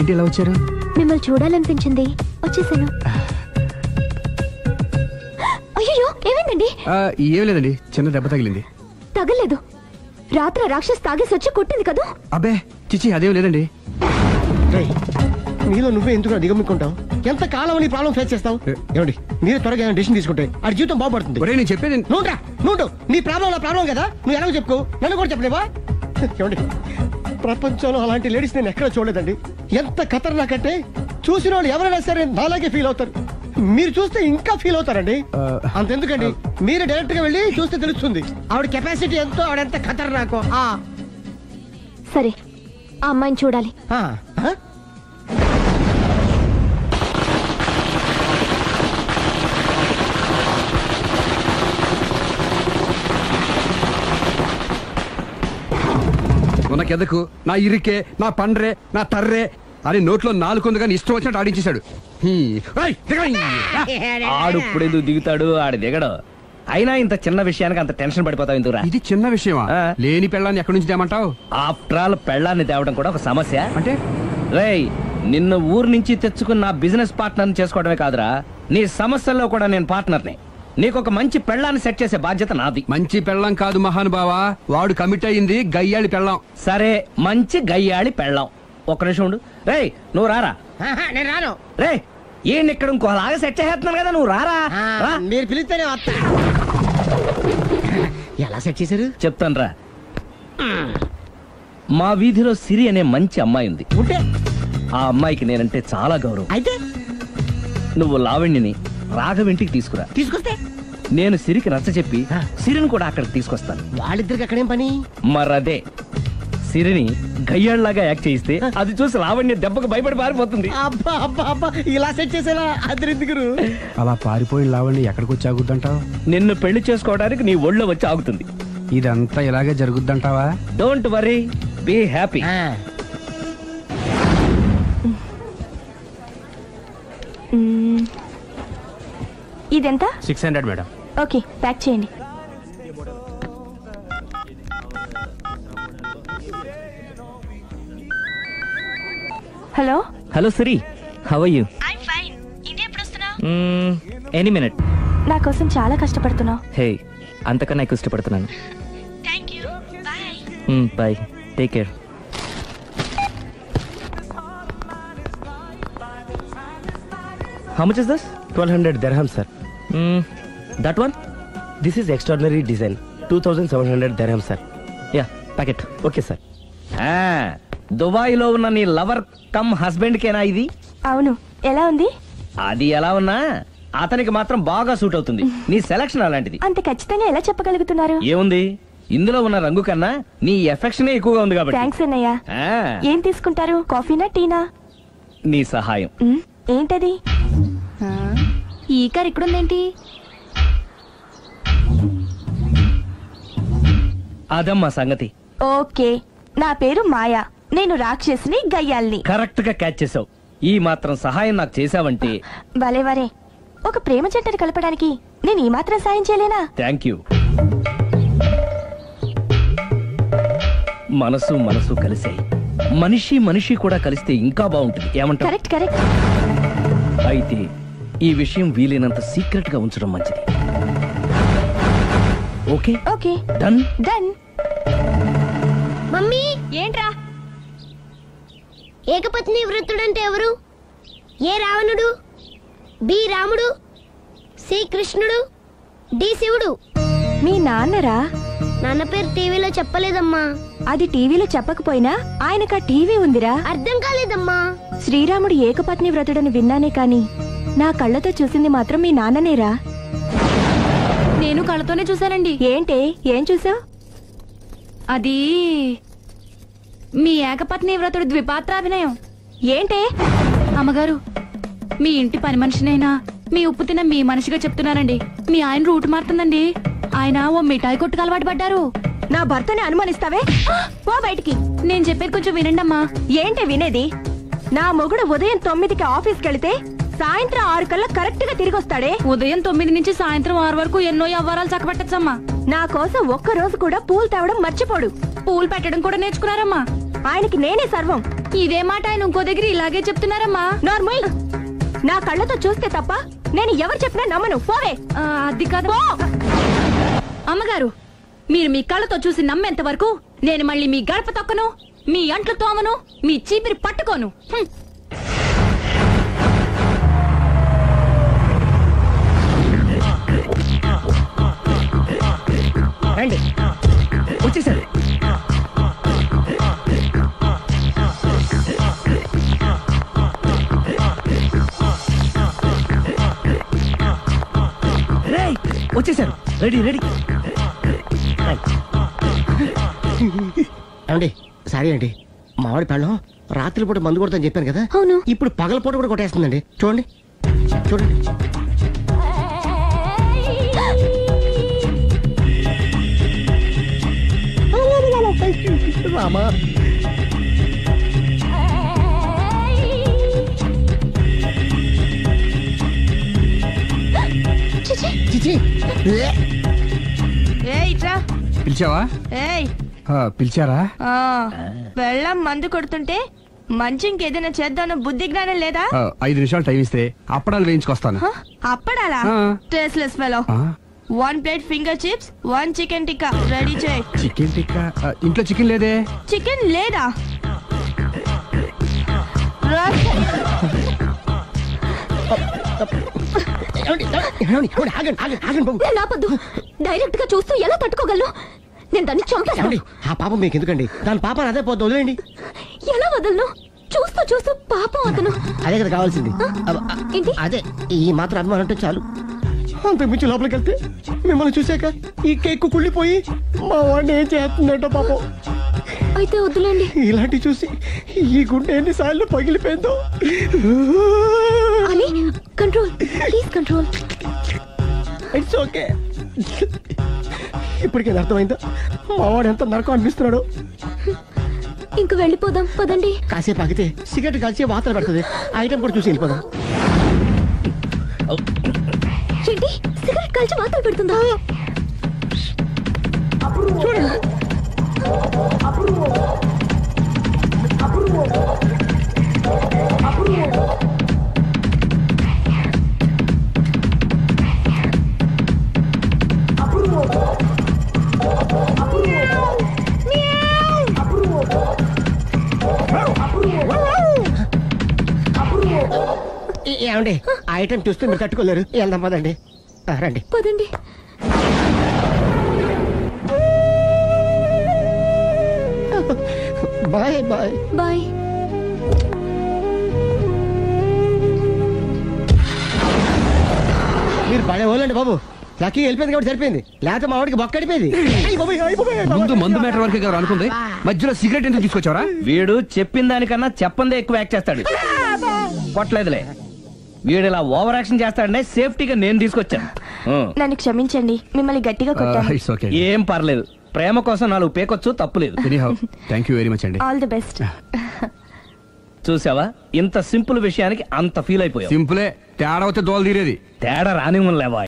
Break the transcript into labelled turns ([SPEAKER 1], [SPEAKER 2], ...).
[SPEAKER 1] మీరేంటి ఇలా వచ్చారు?
[SPEAKER 2] మిమ్మల్ని చూడాలనిపించింది, వచ్చేసాను. అయ్యో ఏమైందండి?
[SPEAKER 1] ఏం లేదండి, చిన్న దెబ్బ తగిలింది.
[SPEAKER 2] తగలేదు, రాత్రి రాక్షస్ తాగేసి వచ్చి కొట్టింది కదా.
[SPEAKER 1] అబ్బే చిచి, అదేం లేదండి.
[SPEAKER 3] నీలో నువ్వే ఎందుకు దిగమ్ముకుంటావు? ఎంత కాలం నీ ప్రాబ్లం ఫేస్ చేస్తావు? ఏమండి, మీరే త్వరగా డిసిషన్ తీసుకుంటే ఆ జీవితం బాగుపడుతుంది.
[SPEAKER 1] నేను చెప్పేది
[SPEAKER 3] నువ్వు నీ ప్రాబ్లం నా ప్రాబ్లం కదా, నువ్వు ఎలాగో చెప్పుకో, నన్ను కూడా చెప్పలేవా? ఏమండి, ప్రపంచంలో అలాంటి లేడీస్ నేను ఎక్కడ చూడలేదండి. ఎంత ఖతర్నాకంటే చూసిన వాళ్ళు ఎవరైనా సరే నాలాగే ఫీల్ అవుతారు. మీరు చూస్తే ఇంకా ఫీల్ అవుతారండి. అంతెందుకండి, మీరు డైరెక్ట్ గా వెళ్ళి చూస్తే తెలుస్తుంది ఆవిడ కెపాసిటీ ఎంతో, ఆవిడ ఎంత ఖతర్నాకో.
[SPEAKER 2] సరే, ఆ అమ్మాయిని చూడాలి.
[SPEAKER 1] ఉనకెదకు నా ఇరికే, నా పండ్రే, నా తర్రే అని నోట్లో నాలుగు కానీ ఇష్టం వచ్చినట్టు ఆడించేశాడు.
[SPEAKER 4] ఆడు ఇప్పుడు ఎందుకు దిగుతాడు? ఆడు దిగడు. అయినా ఇంత చిన్న విషయానికి అంత టెన్షన్ పడిపోతావు ఎందుకురా?
[SPEAKER 1] ఇది చిన్న విషయమా? లేని పెళ్ళాన్ని ఎక్కడి నుంచి తేమంటావు?
[SPEAKER 4] ఆఫ్టర్ ఆల్ పెళ్ళాన్ని తేవడం కూడా ఒక సమస్య
[SPEAKER 1] అంటే?
[SPEAKER 4] రేయ్, నిన్ను ఊరు నుంచి తెచ్చుకున్న నా బిజినెస్ పార్ట్నర్ చేసుకోవడమే కాదురా, నీ సమస్యల్లో కూడా నేను పార్ట్నర్ని. నీకు ఒక మంచి పెళ్ళాన్ని సెట్ చేసే బాధ్యత నాది.
[SPEAKER 1] మంచి పెళ్ళం కాదు మహానుభావా, వాడు కమిట్ అయింది గయ్యాళి పెళ్ళం.
[SPEAKER 4] సరే, మంచి గయ్యాళి పెళ్ళం. ఒక్క నిమిషం ఉండు. రేయ్, నువ్వు రారా.
[SPEAKER 3] నేను రాను.
[SPEAKER 4] రే, ఈయన ఇక్కడ ఇంకోలాగా సెట్ చేస్తున్నాను కదా, నువ్వు రారా.
[SPEAKER 3] మీరు పిలిస్తేనే వస్తా. ఎలా సెట్ చేశారు
[SPEAKER 4] చెప్తాను రా. మా వీధిలో సిరి అనే మంచి అమ్మాయి ఉంది.
[SPEAKER 3] ఉంటే
[SPEAKER 4] ఆ అమ్మాయికి నేనంటే చాలా గౌరవం.
[SPEAKER 3] అయితే
[SPEAKER 4] నువ్వు లావణ్యని రాఘవింటికి
[SPEAKER 3] తీసుకొస్తే
[SPEAKER 4] నేను సిరికి నచ్చ చెప్పి సిరిని కూడా అక్కడికి తీసుకొస్తాను.
[SPEAKER 3] వాళ్ళిద్దరికి అక్కడేం పని?
[SPEAKER 4] మరదే, సిరిని గయ్యాళ్ళలాగా యాక్ట్ చేయిస్తే అది చూసి లావణ్య దెబ్బకు భయపడి పారిపోతుంది.
[SPEAKER 3] అబ్బా అబ్బా అబ్బా, ఇలా సెట్ చేసేలా అద్దరెందుకు?
[SPEAKER 1] అలా పారిపోయిన లావణ్య ఎక్కడికి వచ్చి ఆగుద్దంటావు?
[SPEAKER 4] నిన్ను పెళ్లి చేసుకోవడానికి నీ ఒళ్ళో వచ్చి ఆగుతుంది.
[SPEAKER 1] ఇదంతా ఇలాగే జరుగుద్దంటావా?
[SPEAKER 4] Don't worry, be happy.
[SPEAKER 2] ఇదెంత?
[SPEAKER 1] 600 మేడం.
[SPEAKER 2] ఓకే, ప్యాక్ చేయండి. Hello
[SPEAKER 4] hello Siri, how are you?
[SPEAKER 2] I'm fine. India ఎప్పుడు వస్తున్నావు?
[SPEAKER 4] Any minute.
[SPEAKER 2] నా కోసం చాలా కష్టపడుతున్నావు.
[SPEAKER 4] హే, అంతకన్నా ఎక్కువ ఇష్టపడుతున్నాను.
[SPEAKER 2] Thank you. Bye.
[SPEAKER 4] Bye, take care. How much is this?
[SPEAKER 3] 1200 dirhams, sir.
[SPEAKER 4] That one?
[SPEAKER 3] This is extraordinary design. 2700 dirhams, sir.
[SPEAKER 4] Yeah, pack it.
[SPEAKER 3] Okay, sir.
[SPEAKER 4] Dubai లో ఉన్న నీ లవర్ కమ్ హస్బెండ్ కేనా ఇది?
[SPEAKER 2] అవును. ఎలా ఉంది?
[SPEAKER 4] అది ఎలా ఉన్నా అతనికి మాత్రం బాగా సూట్ అవుతుంది. నీ సెలక్షన్ అలాంటిది.
[SPEAKER 2] అంత ఖచ్చితంగా ఎలా చెప్పగలుగుతున్నారు?
[SPEAKER 4] ఏముంది, ఇందులో ఉన్న రంగు కన్నా నీ ఎఫెక్షన్ ఎక్కువగా ఉంది కాబట్టి.
[SPEAKER 2] థాంక్స్ అన్నయ్య. ఏం తీసుకుంటారు, కాఫీనా టీనా?
[SPEAKER 4] నీ సహాయం.
[SPEAKER 2] ఏంటది? ఈ కార్ ఇక్కడుందేంటి?
[SPEAKER 4] అదమ్మా సంగతి.
[SPEAKER 2] ఓకే, నా పేరు మాయా. నేను రాక్షసిని, గయ్యాల్ని.
[SPEAKER 4] కరెక్ట్ గా క్యాచ్ చేసావు. ఈ మాత్రం సహాయం నాకు చేసావంటే.
[SPEAKER 2] భలేవరే, ఒక ప్రేమ జంటని కలపడానికి నేను ఈ మాత్రం సాయం చేయలేనా?
[SPEAKER 4] Thank you. మనసు మనసు కలిసే మనిషి మనిషి కూడా కలిస్తే ఇంకా బాగుంటుంది. ఏమంటావు?
[SPEAKER 2] Correct correct.
[SPEAKER 4] అయితే ఈ విషయం వీలైనంత సీక్రెట్ గా ఉంచడం మంచిది. Okay
[SPEAKER 2] okay,
[SPEAKER 4] done
[SPEAKER 2] done.
[SPEAKER 5] Mummy,
[SPEAKER 2] ఏంట్రా?
[SPEAKER 5] ఏకపత్ని వృత్తుడంటే ఎవరు? ఏ రావణుడు, బి రాముడు, సి కృష్ణుడు, డి శివుడు.
[SPEAKER 2] మీ నాన్నరా?
[SPEAKER 5] నాన్న పేరు టీవీలో చెప్పలేదమ్మా.
[SPEAKER 2] అది టీవీలో చెప్పకపోయినా ఆయనకా టీవీ ఉందిరా.
[SPEAKER 5] అర్థం కాలేదమ్మా.
[SPEAKER 2] శ్రీరాముడు ఏకపత్ని వ్రతుడని విన్నానే కాని నా కళ్ళతో చూసింది మాత్రం మీ నాన్ననేరా.
[SPEAKER 6] నేను కళ్ళతోనే చూశానండి.
[SPEAKER 2] ఏంటే, ఏం చూసావు?
[SPEAKER 6] అది మీ ఏకపత్ని వ్రతుడు ద్విపాత్రాభినయం.
[SPEAKER 2] ఏంటే?
[SPEAKER 6] అమ్మగారు, మీ ఇంటి పని మనిషినైనా మీ ఉప్పు తిన్న మీ మనిషిగా చెప్తున్నానండి. మీ ఆయన రూట్ మారుతుందండి. ఆయన ఓ మిఠాయి కొట్టుకు అలవాటు పడ్డారు.
[SPEAKER 2] నా భర్తని అనుమానిస్తావే? ఓ బయటికి.
[SPEAKER 6] నేను చెప్పేది కొంచెం వినండి అమ్మా.
[SPEAKER 2] ఏంటి వినేది? నా మొగుడు ఉదయం 9కి ఆఫీస్కి వెళితే సాయంత్రం 6 కల్లా కరెక్ట్ గా తిరిగి వస్తాడే.
[SPEAKER 6] ఉదయం 9 నుంచి సాయంత్రం 6 వరకు ఎన్నో వ్యవహారాలు చక్కబెట్టచ్చమ్మా.
[SPEAKER 2] నా కోసం ఒక్క రోజు కూడా పూలు తేవడం మర్చిపోడు.
[SPEAKER 6] పూలు పెట్టడం కూడా నేర్చుకున్నారమ్మా.
[SPEAKER 2] ఆయనకి నేనే సర్వం.
[SPEAKER 6] ఇదే మాట ఆయన ఇంకో దగ్గర ఇలాగే చెప్తున్నారమ్మా.
[SPEAKER 2] నార్మల్ నా కళ్ళతో చూస్తే తప్ప నేను ఎవరు చెప్పినా నమ్మను. పోవే.
[SPEAKER 6] అది కాదు అమ్మగారు, మీరు మీ కళ్ళతో చూసి నమ్మేంత వరకు నేను మళ్ళీ మీ గడప తొక్కను, మీ అంట్లు తోమను, మీ చీపిరి పట్టుకోను.
[SPEAKER 3] రండి.
[SPEAKER 4] వచ్చేసారు. రేయ్, వచ్చేసారు. Ready ready.
[SPEAKER 3] ఏమండి సారీ అండి, మామిడి పెళ్ళం రాత్రిపూట మందు కొడతాను చెప్పాను కదా.
[SPEAKER 2] అవును.
[SPEAKER 3] ఇప్పుడు పగలపూట కూడా కొట్టేస్తుందండి. చూడండి చూడండి. రామా చిచి.
[SPEAKER 2] పిలిచావా?
[SPEAKER 1] పిలిచారా?
[SPEAKER 2] వెళ్ళం మందు కొడుతుంటే మంచి ఇంకేదైనా చేద్దాను బుద్ధి జ్ఞానం లేదా?
[SPEAKER 1] 5 నిమిషాలు టైం ఇస్తే అప్పడాలు వేయించుకొస్తాను.
[SPEAKER 2] అప్పడాలా? Tasteless fellow. 1 plate finger chips, 1 chicken tikka ready చేయి.
[SPEAKER 1] చికెన్ టిక్కా? ఇంట్లో చికెన్ లేదే.
[SPEAKER 2] చికెన్ లేదా? నాపద్దు. డైరెక్ట్ గా చూస్తూ ఎలా తట్టుకోగలను? నేను దాన్ని చంపేస్తాను.
[SPEAKER 3] ఆ పాపం మీకు ఎందుకండి? దాని పాప అదే పోతుంది, వదిలేండి.
[SPEAKER 2] ఎలా వదలను? చూస్తూ చూస్తూ పాపం అతను.
[SPEAKER 3] అదే కదా కావాల్సింది.
[SPEAKER 2] ఏంటి?
[SPEAKER 3] అదే ఈ మాత్రం అభిమానం అంటే చాలు. అంతకు మించి లోపలికి వెళ్తే మిమ్మల్ని చూసాక ఈ కేక్ కుళ్ళిపోయి మా వాడిని ఏం చేస్తుందంటో పాపం.
[SPEAKER 2] అయితే వద్దులేండి.
[SPEAKER 3] ఇలాంటి చూసి ఈ గుండె ఎన్నిసార్లు పగిలిపోయిందో.
[SPEAKER 2] అని control, please control.
[SPEAKER 3] It's okay. ఇప్పటికే అర్థమైందా మా వాడు ఎంత నరకం అనిపిస్తున్నాడో?
[SPEAKER 2] ఇంక వెళ్ళిపోదాం పదండి.
[SPEAKER 3] కాసేపు ఆగితే సిగరెట్ కాల్చి వాతలు పెడుతుంది. ఆ ఐటమ్ కూడా చూసి వెళ్ళిపోదాం.
[SPEAKER 2] ఏంటి సిగరెట్ కాల్చి వాతలు పెడుతుందా?
[SPEAKER 3] చూడండి. ఏమండి ఆ ఐటమ్ చూస్తే మీరు తట్టుకోలేరు. వెళ్దాం పదండి. రండి
[SPEAKER 2] పదండి.
[SPEAKER 3] Bye bye
[SPEAKER 2] bye.
[SPEAKER 3] మీరు పడే వాళ్ళండి బాబు. లక్కీ వెళ్ళిపోయింది కాబట్టి సరిపోయింది, లేకపోతే మా వాడికి బొక్క అడిపోయింది.
[SPEAKER 1] ముందు మందు మ్యాటర్ వరకే కదా అనుకుంది, మధ్యలో సిగరెట్ ఎందుకు తీసుకొచ్చావరా?
[SPEAKER 4] వీడు చెప్పిన దానికన్నా చెప్పందే ఎక్కువ యాక్ట్ చేస్తాడు. కొట్టలేదులే, వీడు ఇలా ఓవర్ యాక్షన్ చేస్తాడనే సేఫ్టీగా నేను తీసుకొచ్చాను.
[SPEAKER 2] నన్ను క్షమించండి, మిమ్మల్ని గట్టిగా కొట్టాను.
[SPEAKER 1] It's okay.
[SPEAKER 4] ఏం పర్లేదు, ప్రేమ కోసం 4 పేకొచ్చు, తప్పులేదు.
[SPEAKER 1] Anyhow thank you very much అండి.
[SPEAKER 2] All the best.
[SPEAKER 4] చూసావా, ఇంత సింపుల్ విషయానికి అంత ఫీల్ అయిపోయావు.
[SPEAKER 1] సింపులే, తేడా వస్తే దోలు తీరేది.
[SPEAKER 4] తేడా రానివ్వలేవా?